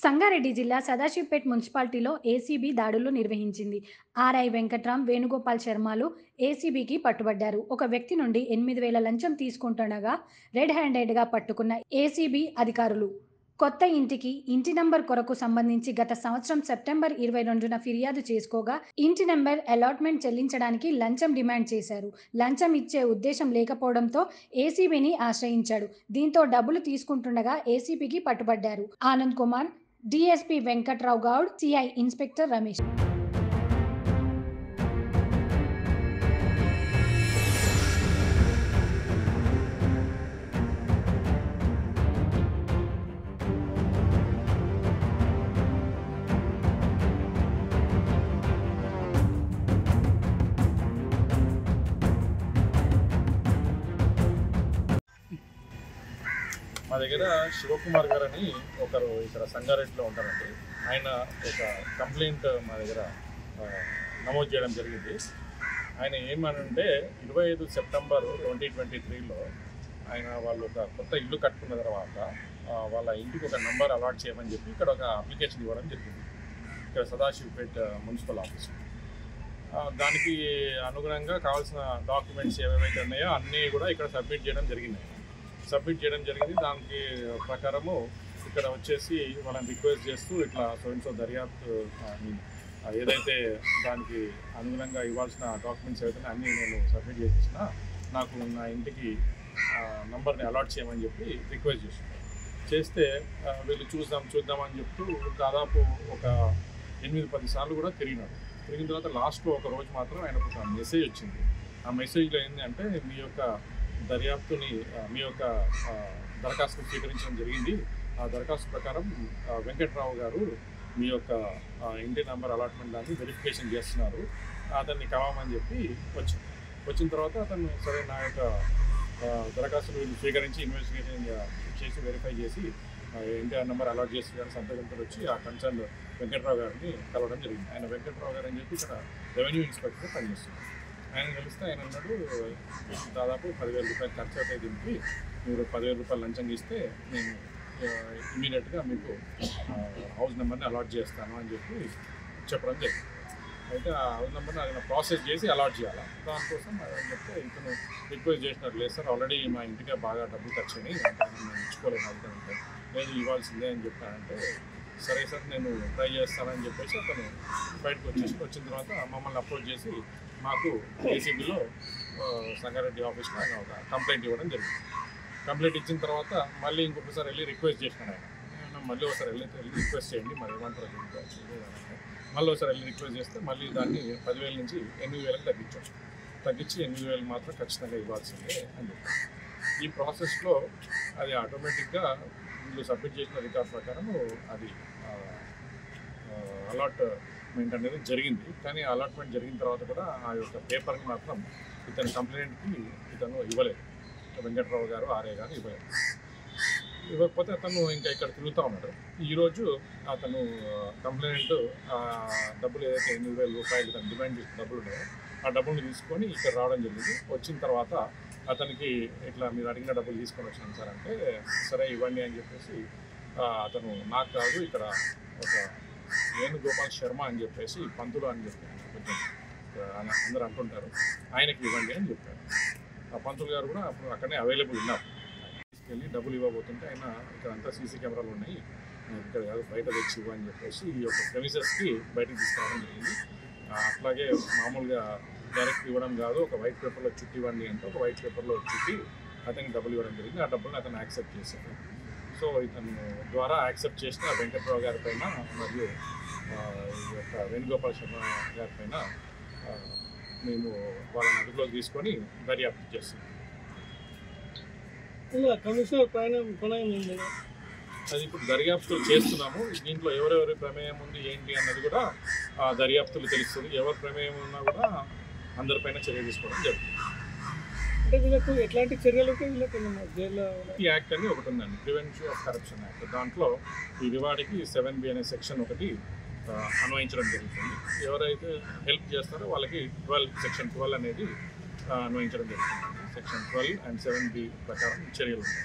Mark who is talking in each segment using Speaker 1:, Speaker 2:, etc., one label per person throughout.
Speaker 1: సంగారెడ్డి జిల్లా సదాశివపేట్ మున్సిపాలిటీలో ఏసీబీ దాడులు నిర్వహించింది. ఆర్ఐ వెంకట్రాం, వేణుగోపాల్ శర్మలు ఏసీబీకి పట్టుబడ్డారు. ఒక వ్యక్తి నుండి 8,000 లంచం తీసుకుంటుండగా రెడ్ హ్యాండెడ్‌గా పట్టుకున్న ఏసీబీ అధికారులు కొత్త ఇంటి నంబర్ కొరకు సంబంధించి గత సంవత్సరం సెప్టెంబర్ 22న ఫిర్యాదు చేసుకోగా ఇంటి నంబర్ అలాట్‌మెంట్ చెల్లించడానికి లంచం డిమాండ్ చేశారు. లంచం ఇచ్చే ఉద్దేశం లేకపోవడంతో ఏసీబీని ఆశ్రయించాడు. దీంతో డబ్బులు తీసుకుంటుండగా ఏసీబీకి పట్టుబడ్డారు. Anand Kumar, DSP Venkatrao Goud, CI inspector Ramesh.
Speaker 2: మా దగ్గర శివకుమార్ గారు అని ఒకరు ఇక్కడ సంగారెడ్డిలో ఉంటారండి. ఆయన ఒక కంప్లైంట్ మా దగ్గర నమోదు చేయడం జరిగింది. ఆయన ఏమనంటే 25 సెప్టెంబర్ 2023లో వాళ్ళు ఒక కొత్త ఇల్లు కట్టుకున్న తర్వాత వాళ్ళ ఇంటికి ఒక నంబర్ అలాట్ చేయమని చెప్పి ఇక్కడ ఒక అప్లికేషన్ ఇవ్వడం జరిగింది, ఇక్కడ సదాశివపేట్ మున్సిపల్ ఆఫీస్. దానికి అనుగుణంగా కావాల్సిన డాక్యుమెంట్స్ ఏవేవైతే ఉన్నాయో అన్నీ కూడా ఇక్కడ సబ్మిట్ చేయడం జరిగింది. దానికి ప్రకారము ఇక్కడ వచ్చేసి వాళ్ళని రిక్వెస్ట్ చేస్తూ ఇట్లా సో దర్యాప్తు ఏదైతే దానికి అనుగుణంగా ఇవ్వాల్సిన డాక్యుమెంట్స్ ఏవైతే అన్నీ నేను సబ్మిట్ చేసేసిన నాకు నా ఇంటికి నంబర్ని అలాట్ చేయమని చెప్పి రిక్వెస్ట్ చేస్తే వీళ్ళు చూద్దామని చెప్తూ దాదాపు ఒక 8-10 సార్లు కూడా తిరిగిన తర్వాత లాస్ట్లో ఒక రోజు మాత్రం ఆయనకు ఒక మెసేజ్ వచ్చింది. ఆ మెసేజ్లో ఏంటంటే మీ యొక్క దర్యాప్తుని మీ యొక్క దరఖాస్తును స్వీకరించడం జరిగింది. ఆ దరఖాస్తు ప్రకారం వెంకట్రావు గారు మీ యొక్క ఇంటి నెంబర్ అలాట్మెంట్ దాన్ని వెరిఫికేషన్ చేస్తున్నారు, అతన్ని కలవమని చెప్పి వచ్చిన తర్వాత అతను సరే నా యొక్క దరఖాస్తును వీళ్ళు స్వీకరించి ఇన్వెస్టిగేషన్ చేసి వెరిఫై చేసి ఇంటి నెంబర్ అలాట్ చేసి సంతకంతో వచ్చి ఆ కన్సర్న్ వెంకట్రావు గారిని కలవడం జరిగింది. ఆయన వెంకట్రావు గారు అని చెప్పి ఇక్కడ రెవెన్యూ ఇన్స్పెక్టర్ పనిచేస్తున్నారు. ఆయన కలిస్తే ఆయన అన్నాడు, దాదాపు 10,000 రూపాయలు ఖర్చు అవుతాయి, దీనికి మీరు 10,000 రూపాయలు లంచం ఇస్తే నేను ఇమీడియట్గా మీకు హౌస్ నెంబర్ని అలాట్ చేస్తాను అని చెప్పి చెప్పడం జరిగింది. అయితే ఆ హౌస్ నెంబర్ని ఆయన ప్రాసెస్ చేసి అలాట్ చేయాలి. దానికోసం చెప్తే ఇతను రిక్వెస్ట్ చేసినట్టు లేదు సార్, ఆల్రెడీ మా ఇంటికే బాగా డబ్బులు ఖర్చు అయినాయి, నేను ఇచ్చుకోలేను అవుతానంటే లేదు ఇవ్వాల్సిందే అని చెప్పానంటే సరే సార్ నేను ట్రై చేస్తానని చెప్పేసి అతను బయటకు వచ్చిన తర్వాత మమ్మల్ని అప్రోచ్ చేసి మాకు ఏసీబీలో సంగారెడ్డి ఆఫీస్లో ఆయన ఒక కంప్లైంట్ ఇవ్వడం జరిగింది. కంప్లైంట్ ఇచ్చిన తర్వాత మళ్ళీ ఇంకొకసారి వెళ్ళి రిక్వెస్ట్ చేసినాను. ఆయన మళ్ళీ ఒకసారి వెళ్ళి రిక్వెస్ట్ చేయండి, మరి ఏమంటారు మళ్ళీ ఒకసారి వెళ్ళి రిక్వెస్ట్ చేస్తే మళ్ళీ దాన్ని 10,000 నుంచి 8,000కి తగ్గించి 8,000 మాత్రం ఖచ్చితంగా ఇవ్వాల్సిందే అని చెప్పారు. ఈ ప్రాసెస్లో అది ఆటోమేటిక్గా వీళ్ళు సబ్మిట్ చేసిన రికార్డ్ ప్రకారం అది అలాట్మెంట్ అనేది జరిగింది. కానీ అలాట్మెంట్ జరిగిన తర్వాత కూడా ఆ యొక్క పేపర్ని మాత్రం ఇతని కంప్లైంట్కి ఇతను ఇవ్వలేదు, వెంకట్రావు గారు ఆర్ఏ గారు ఇవ్వకపోతే అతను ఇంకా ఇక్కడ తిరుగుతూ ఉన్నాడు. ఈరోజు అతను కంప్లైంట్ డబ్బులు ఏదైతే 8,000 రూపాయలు తను డిమాండ్ చేసిన డబ్బులు ఉన్నాయో ఆ డబ్బులు తీసుకొని ఇక్కడ రావడం జరిగింది. వచ్చిన తర్వాత అతనికి ఇట్లా మీరు అడిగిన డబ్బులు తీసుకొని వచ్చాను సార్ అంటే సరే ఇవ్వండి అని చెప్పేసి అతను నాకు కాదు ఇక్కడ ఒక వేణుగోపాల్ శర్మ అని చెప్పేసి పంతులు అని చెప్పి కొంచెం అందరూ అంటుంటారు, ఆయనకి ఇవ్వండి అని చెప్పారు. ఆ పంతులు గారు కూడా అప్పుడు అక్కడనే అవైలబుల్ ఉన్నారు. తీసుకెళ్ళి డబ్బులు ఇవ్వబోతుంటే ఆయన ఇక్కడ అంతా సీసీ కెమెరాలు ఉన్నాయి, ఇక్కడ కాదు బయట తెచ్చి ఇవ్వని చెప్పేసి ఈ యొక్క ప్రెమిసెస్కి బయటకు తీసుకురావడం జరిగింది. అట్లాగే మామూలుగా డైరెక్ట్ ఇవ్వడం కాదు, ఒక వైట్ పేపర్లో చుట్టి ఇవ్వండి అంటే ఒక వైట్ పేపర్లో చుట్టి అతనికి డబ్బులు ఇవ్వడం జరిగింది. ఆ డబ్బులను అతను యాక్సెప్ట్ చేశాడు. సో ఇతను ద్వారా యాక్సెప్ట్ చేసిన వెంకట్రావు గారి పైన మరియు ఈ యొక్క వేణుగోపాల్ శర్మ గారి పైన మేము వాళ్ళని అదుపులోకి తీసుకొని దర్యాప్తు చేస్తాం. అది ఇప్పుడు దర్యాప్తులు చేస్తున్నాము. దీంట్లో ఎవరెవరి ప్రమేయం ఉంది ఏంటి అన్నది కూడా దర్యాప్తులు తెలుస్తుంది. ఎవరి ప్రమేయం ఉన్నా కూడా అందరిపైన చర్య తీసుకోవడం జరుగుతుంది.
Speaker 3: అంటే వీళ్ళకు ఎట్లాంటి చర్యలు
Speaker 2: ఈ యాక్ట్ అని ఒకటి ఉందండి, ప్రివెన్షన్ ఆఫ్ కరప్షన్ యాక్ట్. దాంట్లో ఈ రివార్డ్కి 7B అనే సెక్షన్ ఒకటి అన్వయించడం జరుగుతుంది. ఎవరైతే హెల్ప్ చేస్తారో వాళ్ళకి సెక్షన్ 12 అనేది అన్వయించడం జరుగుతుంది. సెక్షన్ 12 and 7B ప్రకారం చర్యలు ఉంటాయి.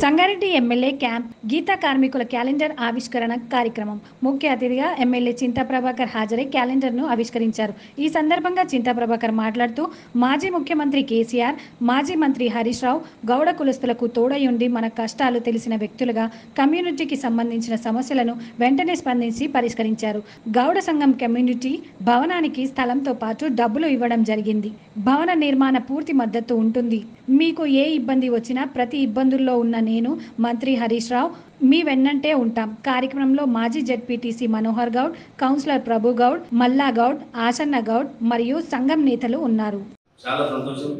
Speaker 1: సంగారెడ్డి ఎమ్మెల్యే క్యాంప్ గీతా కార్మికుల క్యాలెండర్ ఆవిష్కరణ కార్యక్రమం. ముఖ్య అతిథిగా ఎమ్మెల్యే చింతా ప్రభాకర్ హాజరై క్యాలెండర్ను ఆవిష్కరించారు. ఈ సందర్భంగా చింతా ప్రభాకర్ మాట్లాడుతూ మాజీ ముఖ్యమంత్రి కేసీఆర్, మాజీ మంత్రి హరీష్ రావు గౌడ కులస్తులకు తోడయుండి మన కష్టాలు తెలిసిన వ్యక్తులుగా కమ్యూనిటీకి సంబంధించిన సమస్యలను వెంటనే స్పందించి పరిష్కరించారు. గౌడ సంఘం కమ్యూనిటీ భవనానికి స్థలంతో పాటు డబ్బులు ఇవ్వడం జరిగింది. భవన నిర్మాణ పూర్తి మద్దతు ఉంటుంది. మీకు ఏ ఇబ్బంది వచ్చినా ప్రతి ఇబ్బందుల్లో ఉన్న నేను, మంత్రి హరీష్ రావు మీ వెన్నంటే ఉంటాం. కార్యక్రమంలో మాజీ జెడ్పీటీసీ మనోహర్ గౌడ్, కౌన్సిలర్ ప్రభు గౌడ్, మల్లా గౌడ్, ఆసన్న గౌడ్ మరియు సంఘం నేతలు ఉన్నారు.
Speaker 4: చాలా సంతోషం.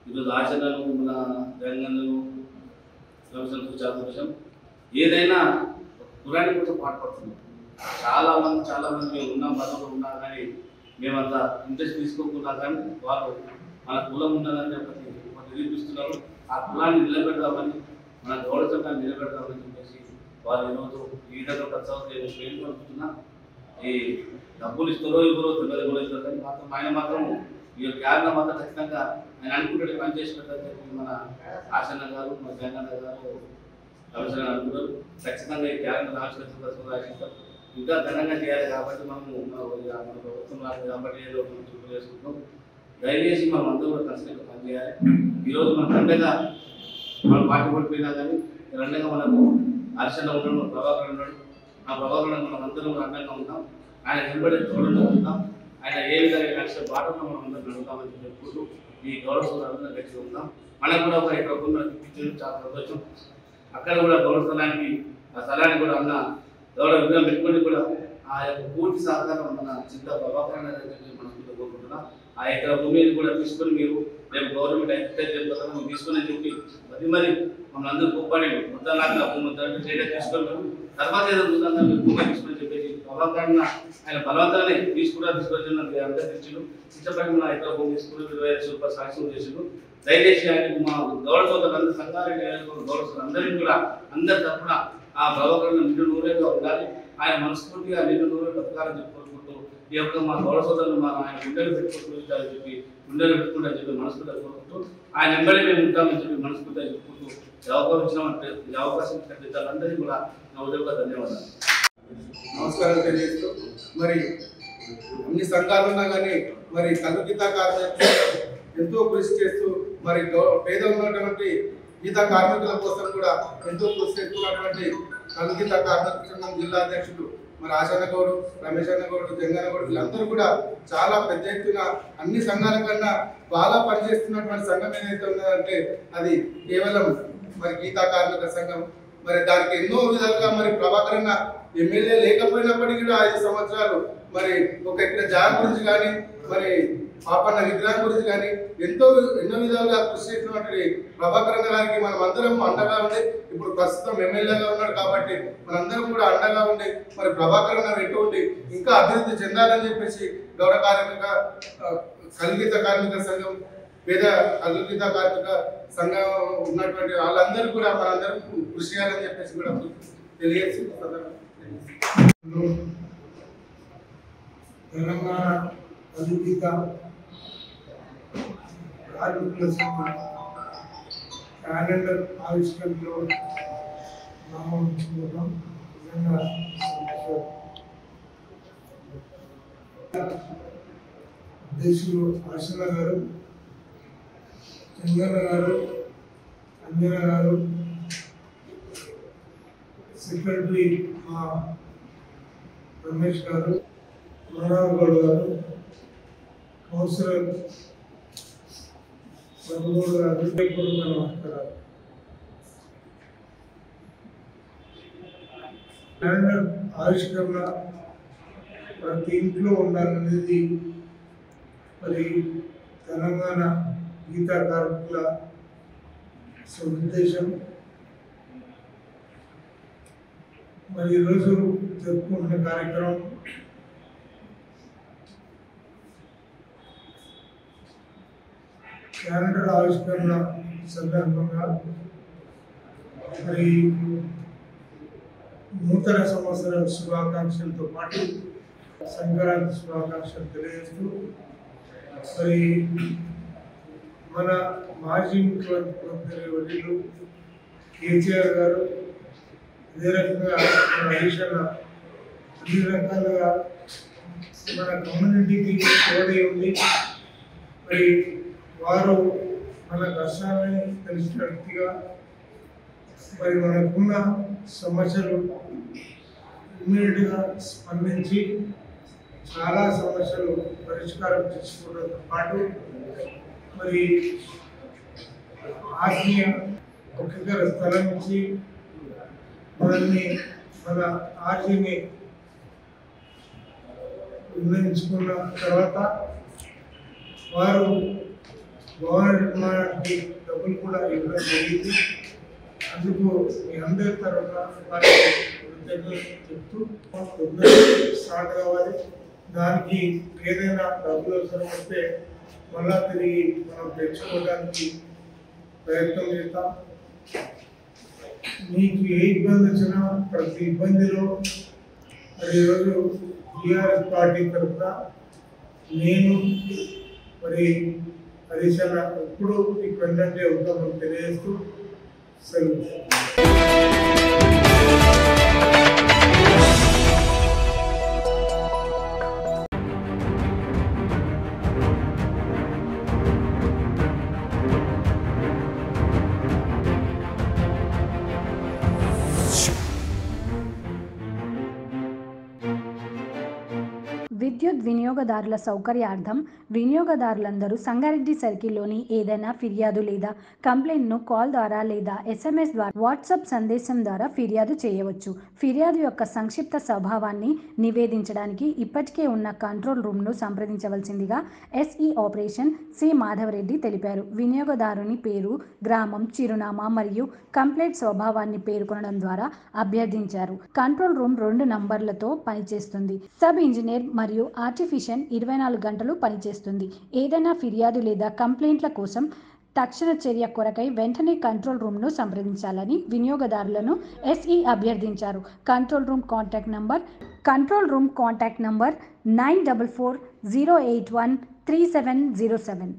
Speaker 4: ఈరోజు ఆచరణలు మన తెలంగాణలో చాలా సంతోషం. ఏదైనా పురాణి కోసం పాటుపడుతున్నాం. చాలా మంది మేము ఉన్నాం, మతంలో ఉన్నా కానీ మేమంతా ఇంట్రెస్ట్ తీసుకోకుండా కానీ వాళ్ళు మన కులం ఉన్నదని చెప్పి నిరూపిస్తున్నారు. ఆ కులాన్ని నిలబెడదామని, మన గౌడ సంఘాన్ని నిలబెడదామని చెప్పేసి వాళ్ళు ఈరోజు ఈ విధంగా ప్రచారం ఈ డబ్బులు ఇస్తారో ఇవ్వరో తెలియదు ఇస్తారు కానీ మాత్రం ఆయన మాత్రం ఈ క్యాబినెట్ మాత్రం ఖచ్చితంగా ఆయన అనుకుంటే పని చేసి పెట్టాలని చెప్పి మన ఆసన్న గారు, మన జగన్న గారు కమిషనర్ అనుకుంటారు. ఖచ్చితంగా ఈ క్యాబినెట్ ఆవిష్కరిస్తారు. ఇంకా ఘనంగా చేయాలి కాబట్టి మన ప్రభుత్వం కాబట్టి ఏదో చూపు చేసుకుంటాం. దయచేసి మనం అందరూ కూడా ఖచ్చితంగా పనిచేయాలి. ఈరోజు మన దండగా మన పార్టీ పడిపోయినా కానీ దండగా మనకు హర్షణ ఉన్నాడు, మన ప్రభాకర్ ఉన్నాడు. ఆ ప్రభాకర్ మనం అందరం కూడా అండంగా ఉంటాం. ఆయన నిలబడి చూడండి ఉంటాం. ఆయన ఏ విధంగా లక్ష బాటలో మనం అందరం నడుగుతామని చెప్పుకుంటూ ఈ గౌరవ అందరం గట్టిగా ఉంటాం. మనకు కూడా ఒక ఇక్కడ ఇప్పించడం చాలా సంతోషం. అక్కడ కూడా గౌరవ స్థలానికి ఆ స్థలానికి కూడా అన్న గౌరవ విగ్రహం పెట్టుకొని కూడా ఆ యొక్క పూర్తి సహకారం మన చింతా ప్రభాకర్ మనం కోరుకుంటున్నాం. ఆ యొక్క భూమిని కూడా తీసుకొని మీరు రేపు గవర్నమెంట్ అయితే తీసుకొని చెప్పి మరి మమ్మల్ని అందరూ గొప్పని మొత్తం భూమి తీసుకొని తర్వాత ఏదో భూమి తీసుకొని చెప్పేసి ప్రభాకరణ ఆయన బలవంతాన్ని తీసుకొచ్చిన అంతరించు ఇష్టపడి మన ఇతర భూమి తీసుకుని 20 లక్షల రూపాయలు సాక్ష్యం చేసిండు. దయచేసి ఆయన మా గౌరవ సోదరులందరూ సంగారెడ్డి గౌరవ సోదరులందరికీ కూడా అందరి తరఫున ఆ ప్రభాకరణ నిండు నూరేగా ఉండాలి. ఆయన మనస్ఫూర్తిగా నిండు నూరే బతకాలని చెప్పుకుంటూ ఈ యొక్క మా గౌరవ సోదరులు మా ఆయన గుండెలు పెట్టుకుంటారని చెప్పి గుండెలు పెట్టుకుంటారని చెప్పి మనస్ఫూర్తిగా కోరుకుంటూ ఆయన వెంబడి మేము ఉంటామని చెప్పి మనస్ఫూర్తిగా చెప్పుకుంటూ ఈ అవకాశం ఇచ్చిన అందరికీ కూడా నా ఉదయంగా ధన్యవాదాలు.
Speaker 5: నమస్కారం తెలియజేస్తూ మరి అన్ని సంఘాలు ఉన్నా కానీ మరి కళ్ళు గీతా కార్మికులు ఎంతో కృషి చేస్తూ మరి పేద ఉన్నటువంటి గీతా కార్మికుల కోసం కూడా ఎంతో కృషి చేస్తున్నటువంటి కళ్ళు గీతా కార్మిక సంఘం జిల్లా అధ్యక్షుడు మరి ఆశన్న గౌడు, రమేష్ అన్న గౌడు, జంగన్న గౌడు వీళ్ళందరూ కూడా చాలా పెద్ద ఎత్తున అన్ని సంఘాల కన్నా బాగా పనిచేస్తున్నటువంటి సంఘం ఏదైతే ఉన్నదంటే అది కేవలం మరి గీతా కార్మిక సంఘం. మరి దానికి ఎన్నో విధాలుగా మరి ప్రభాకరణ ఎమ్మెల్యే లేకపోయినప్పటికీ కూడా 5 సంవత్సరాలు మరి ఒక ఇక్కడ జాబ్ గురించి కానీ మరి పాపన్న విగ్రహం గురించి కానీ ఎన్నో విధాలుగా కృషి చేసినటువంటి ప్రభాకరణ గారికి మనం అందరం అండగా ఉండి ఇప్పుడు ప్రస్తుతం ఎమ్మెల్యేగా ఉన్నాడు కాబట్టి మనందరం కూడా అండగా ఉండి మరి ప్రభాకరణ వెంట ఉండి ఇంకా అభివృద్ధి చెందాలని చెప్పేసి గౌడ కార్మిక కల్గిత కార్మిక సంఘం పేద కల్గిత కార్మిక సంఘం ఉన్నటువంటి వాళ్ళందరూ కూడా మనందరం కృషి చేయాలని చెప్పేసి కూడా తెలియజేసి
Speaker 6: తెలంగాణ కల్గిత కార్మికుల సంఘం క్యాలెండర్ ఆవిష్కరణలో నామోల్చుకోవడం నిజంగా సంతోషం. అధ్యక్షులు ఆశన్న గారు, చంద్రన్న గారు, అంజన గారు, సెక్రటరీ మా రమేష్ గారు, మనోహర్ గౌడ్ గారు, కౌన్సిలర్ ప్రభుగౌడ్ గారు, నమస్కారాలు. క్యాలెండర్ ఆవిష్కరణ ప్రతి ఇంట్లో ఉండాలనేది మరి తెలంగాణ గీతా కార్మికుల ఉద్దేశం. మరి ఈరోజు జరుపుకుంటున్న కార్యక్రమం క్యాలెండర్ ఆవిష్కరణ సందర్భంగా మరి నూతన సంవత్సర శుభాకాంక్షలతో పాటు సంక్రాంతి శుభాకాంక్షలు తెలియజేస్తూ మరి మన మాజీ ముఖ్యమంత్రి వర్యులు కేసీఆర్ గారు, అదే రకంగా మన హరీష్ అన్న అన్ని రకాలుగా మన కమ్యూనిటీకి తోడై ఉంది. మరి వారు మన కష్టాలని తెలిసిన వ్యక్తిగా మరి మనకున్న సమస్యలు ఇమ్మీడియట్గా స్పందించి చాలా సమస్యలు పరిష్కారం చేసుకోవడంతో పాటు మరి ఆత్మీయ ఒక్కొక్క స్థలం నుంచి మన ఆర్జీని నిర్ణయించుకున్న తర్వాత వారు భవన నిర్మాణానికి డబ్బులు కూడా ఇవ్వడం జరిగింది. అందుకు మీ అందరి తరఫున వారికి కృతజ్ఞతలు చెప్తూ తొందరగా స్టార్ట్ కావాలి. దానికి ఏదైనా డబ్బులు అవసరం వస్తే మళ్ళా తిరిగి మనం తెచ్చుకోవడానికి ప్రయత్నం చేస్తాం. మీకు ఏ ఇబ్బంది వచ్చినా ప్రతి ఇబ్బందిలో మరి ఈరోజు టీఆర్ఎస్ పార్టీ తరఫున నేను మరి హరీష్ అన్న ఎప్పుడు మీకు వెంటనే ఉంటామని తెలియజేస్తూ సెలవు.
Speaker 1: విద్యుత్ వినియోగదారుల సౌకర్యార్థం వినియోగదారులందరూ సంగారెడ్డి సర్కిల్లోని ఏదైనా ఫిర్యాదు లేదా కంప్లైంట్ను కాల్ ద్వారా లేదా SMS ద్వారా వాట్సాప్ సందేశం ద్వారా ఫిర్యాదు చేయవచ్చు. ఫిర్యాదు యొక్క సంక్షిప్త స్వభావాన్ని నివేదించడానికి ఇప్పటికే ఉన్న కంట్రోల్ రూమ్ను సంప్రదించవలసిందిగా SE ఆపరేషన్ సి మాధవరెడ్డి తెలిపారు. వినియోగదారుని పేరు, గ్రామం, చిరునామా మరియు కంప్లైంట్ స్వభావాన్ని పేర్కొనడం ద్వారా అభ్యర్థించారు. కంట్రోల్ రూమ్ 2 నంబర్లతో పనిచేస్తుంది. సబ్ ఇంజనీర్ మరియు ఆర్టిఫిషియల్ 24 గంటలు పనిచేస్తుంది. ఏదైనా ఫిర్యాదు లేదా కంప్లైంట్ల కోసం తక్షణ చర్య కొరకై వెంటనే కంట్రోల్ రూమ్ను సంప్రదించాలని వినియోగదారులను SE అభ్యర్థించారు. Control room contact number 9440813707.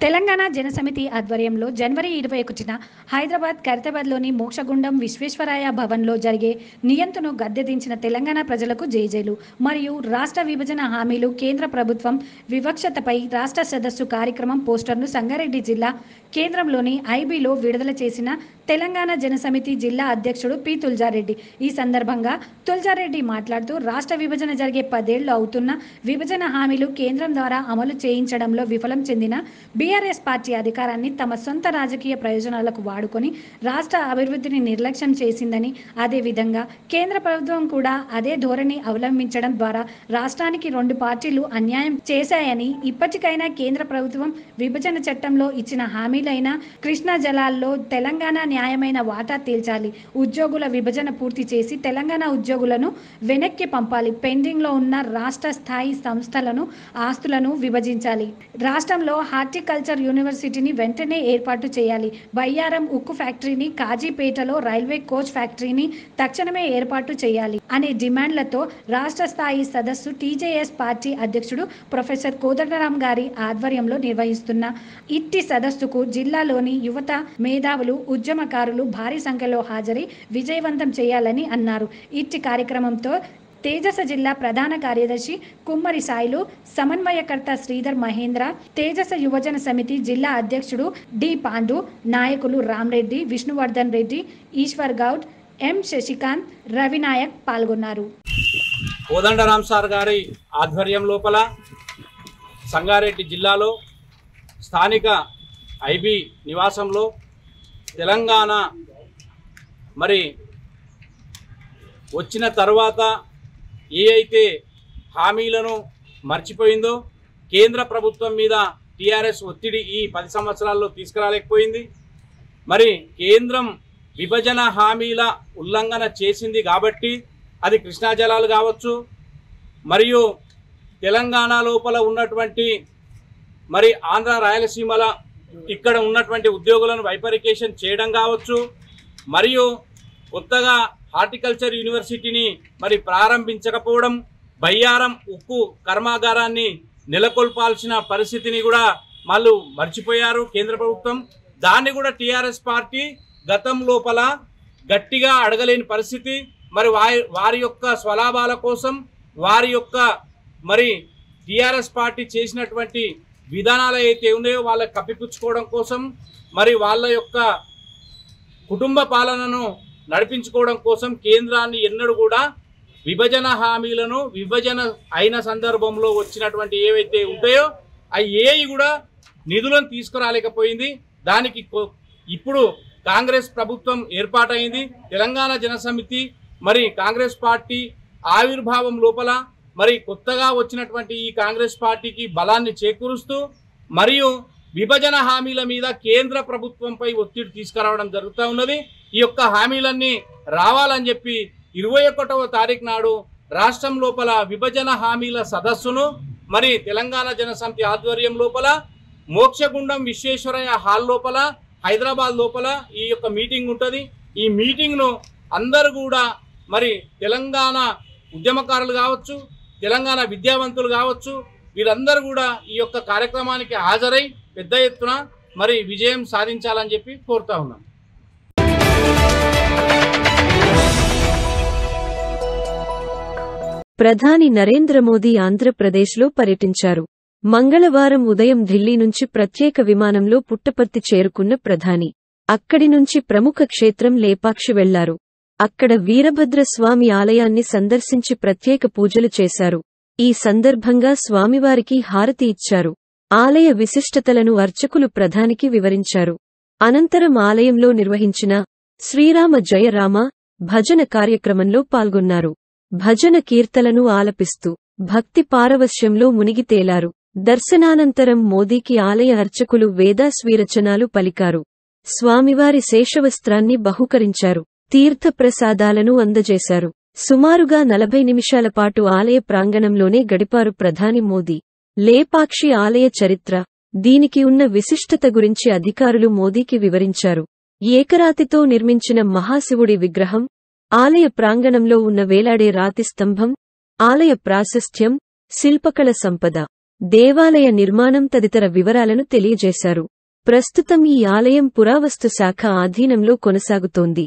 Speaker 1: Telangana Jana Samithi ఆధ్వర్యంలో జనవరి 21న హైదరాబాద్ ఖైరతాబాద్లోని మోక్షగుండం విశ్వేశ్వరాయ భవన్లో జరిగే నియంతను గద్దెదించిన తెలంగాణ ప్రజలకు జేజేలు మరియు రాష్ట్ర విభజన హామీలు కేంద్ర ప్రభుత్వం వివక్షతపై రాష్ట్ర సదస్సు కార్యక్రమం పోస్టర్ను సంగారెడ్డి జిల్లా కేంద్రంలోని IBలో విడుదల చేసిన తెలంగాణ జనసమితి జిల్లా అధ్యక్షుడు పి. తుల్జారెడ్డి. ఈ సందర్భంగా తుల్జారెడ్డి మాట్లాడుతూ రాష్ట్ర విభజన జరిగే 10 ఏళ్లు అవుతున్న విభజన హామీలు కేంద్రం ద్వారా అమలు చేయించడంలో విఫలం చెందిన BRS పార్టీ అధికారాన్ని తమ సొంత రాజకీయ ప్రయోజనాలకు వాడుకొని రాష్ట్ర అభివృద్ధిని నిర్లక్ష్యం చేసిందని, అదేవిధంగా కేంద్ర ప్రభుత్వం కూడా అదే ధోరణి అవలంబించడం ద్వారా రాష్ట్రానికి 2 పార్టీలు అన్యాయం చేశాయని, ఇప్పటికైనా కేంద్ర ప్రభుత్వం విభజన చట్టంలో ఇచ్చిన హామీలైన కృష్ణా జలాల్లో తెలంగాణ న్యాయమైన వాటా తేల్చాలి. ఉద్యోగుల విభజన పూర్తి చేసి తెలంగాణ ఉద్యోగులను వెనక్కి పంపాలి. పెండింగ్లో ఉన్న రాష్ట్ర స్థాయి సంస్థలను, ఆస్తులను విభజించాలి. రాష్ట్రంలో హార్టికల్చర్ యూనివర్సిటీని వెంటనే ఏర్పాటు చేయాలి. బయ్యారం ఉక్కు ఫ్యాక్టరీని, కాజీపేటలో రైల్వే కోచ్ ఫ్యాక్టరీని తక్షణమే ఏర్పాటు చేయాలి అనే డిమాండ్లతో రాష్ట్ర స్థాయి సదస్సు TJS పార్టీ అధ్యక్షుడు ప్రొఫెసర్ కోదండరాం గారి ఆధ్వర్యంలో నిర్వహిస్తున్న ఇట్టి సదస్సుకు జిల్లాలోని యువత, మేధావులు, ఉద్యమకారులు భారీ సంఖ్యలో హాజరై విజయవంతం చేయాలని అన్నారు. ఇట్టి కార్యక్రమంతో తేజస జిల్లా ప్రధాన కార్యదర్శి కుమ్మరి సాయిలు, సమన్వయకర్త శ్రీధర్ మహేంద్ర, తేజస యువజన సమితి జిల్లా అధ్యక్షుడు డి. పాండు, నాయకులు రామ్రెడ్డి, విష్ణువర్ధన్ రెడ్డి, ఈశ్వర్ గౌడ్, ఎం. శశికాంత్, రవినాయక్ పాల్గొన్నారు.
Speaker 7: కోదండరాం సార్ గారి ఆధ్వర్యం లోపల సంగారెడ్డి జిల్లాలో స్థానిక IB నివాసంలో తెలంగాణ మరి వచ్చిన తర్వాత ఏ అయితే హామీలను మర్చిపోయిందో, కేంద్ర ప్రభుత్వం మీద TRS ఒత్తిడి ఈ 10 సంవత్సరాల్లో తీసుకురాలేకపోయింది. మరి కేంద్రం విభజన హామీల ఉల్లంఘన చేసింది కాబట్టి అది కృష్ణా జలాలు కావచ్చు, మరియు తెలంగాణ లోపల ఉన్నటువంటి మరి ఆంధ్ర రాయలసీమల ఇక్కడ ఉన్నటువంటి ఉద్యోగులను వైపరికేషన్ చేయడం కావచ్చు, మరియు కొత్తగా హార్టికల్చర్ యూనివర్సిటీని మరి ప్రారంభించకపోవడం, బయ్యారం ఉక్కు కర్మాగారాన్ని నెలకొల్పాల్సిన పరిస్థితిని కూడా వాళ్ళు మర్చిపోయారు కేంద్ర ప్రభుత్వం. దాన్ని కూడా టీఆర్ఎస్ పార్టీ గతం లోపల గట్టిగా అడగలేని పరిస్థితి. మరి వారి యొక్క స్వలాభాల కోసం, వారి యొక్క మరి టీఆర్ఎస్ పార్టీ చేసినటువంటి విధానాలు అయితే ఉన్నాయో వాళ్ళకి కప్పిపుచ్చుకోవడం కోసం, మరి వాళ్ళ యొక్క కుటుంబ పాలనను నడిపించుకోవడం కోసం కేంద్రాన్ని ఎన్నడూ కూడా విభజన హామీలను విభజన అయిన సందర్భంలో వచ్చినటువంటి ఏవైతే ఉంటాయో అవి ఏవి కూడా నిధులను తీసుకురాలేకపోయింది. దానికి ఇప్పుడు కాంగ్రెస్ ప్రభుత్వం ఏర్పాటైంది. తెలంగాణ జనసమితి మరి కాంగ్రెస్ పార్టీ ఆవిర్భావం లోపల మరి కొత్తగా వచ్చినటువంటి ఈ కాంగ్రెస్ పార్టీకి బలాన్ని చేకూరుస్తూ మరియు విభజన హామీల మీద కేంద్ర ప్రభుత్వంపై ఒత్తిడి తీసుకురావడం జరుగుతూ ఉన్నది. ఈ యొక్క హామీలన్నీ రావాలని చెప్పి 21వ తారీఖు నాడు రాష్ట్రం లోపల విభజన హామీల సదస్సును మరి తెలంగాణ జనసమితి ఆధ్వర్యం లోపల మోక్షగుండం విశ్వేశ్వరయ్య హాల్ లోపల హైదరాబాద్ లోపల ఈ యొక్క మీటింగ్ ఉంటుంది. ఈ మీటింగ్ను అందరూ కూడా మరి తెలంగాణ ఉద్యమకారులు కావచ్చు, తెలంగాణ విద్యావంతులు కావచ్చు, వీరందరూ కూడా ఈ యొక్క కార్యక్రమానికి హాజరై పెద్ద ఎత్తున మరి విజయం సాధించాలని చెప్పి కోరుతా ఉన్నాం.
Speaker 8: ప్రధాని నరేంద్ర మోదీ ఆంధ్రప్రదేశ్లో పర్యటించారు. మంగళవారం ఉదయం ఢిల్లీ నుంచి ప్రత్యేక విమానంలో పుట్టపర్తి చేరుకున్న ప్రధాని అక్కడి నుంచి ప్రముఖ క్షేత్రం లేపాక్షి వెళ్లారు. అక్కడ వీరభద్రస్వామి ఆలయాన్ని సందర్శించి ప్రత్యేక పూజలు చేశారు. ఈ సందర్భంగా స్వామివారికి హారతి ఇచ్చారు. ఆలయ విశిష్టతలను అర్చకులు ప్రధానికి వివరించారు. అనంతరం ఆలయంలో నిర్వహించిన శ్రీరామ జయ రామ భజన కార్యక్రమంలో పాల్గొన్నారు. భజన కీర్తనలను ఆలపిస్తూ భక్తి పారవశ్యంలో మునిగి తేలారు. దర్శనానంతరం మోదీకి ఆలయ అర్చకులు వేదాస్వీరచనాలు పలికారు. స్వామివారి శేషవస్త్రాన్ని బహూకరించారు. తీర్థప్రసాదాలను అందజేశారు. సుమారుగా 40 నిమిషాల పాటు ఆలయ ప్రాంగణంలోనే గడిపారు ప్రధాని మోదీ. లేపాక్షి ఆలయ చరిత్ర, దీనికి ఉన్న విశిష్టత గురించి అధికారులు మోదీకి వివరించారు. ఏకరాతితో నిర్మించిన మహాశివుడి విగ్రహం, ఆలయ ప్రాంగణంలో ఉన్న వేలాడే రాతి స్తంభం, ఆలయ ప్రాశస్త్యం, శిల్పకళ సంపద, దేవాలయ నిర్మాణం తదితర వివరాలను తెలియజేశారు. ప్రస్తుతం ఈ ఆలయం పురావస్తు శాఖ ఆధీనంలో కొనసాగుతోంది.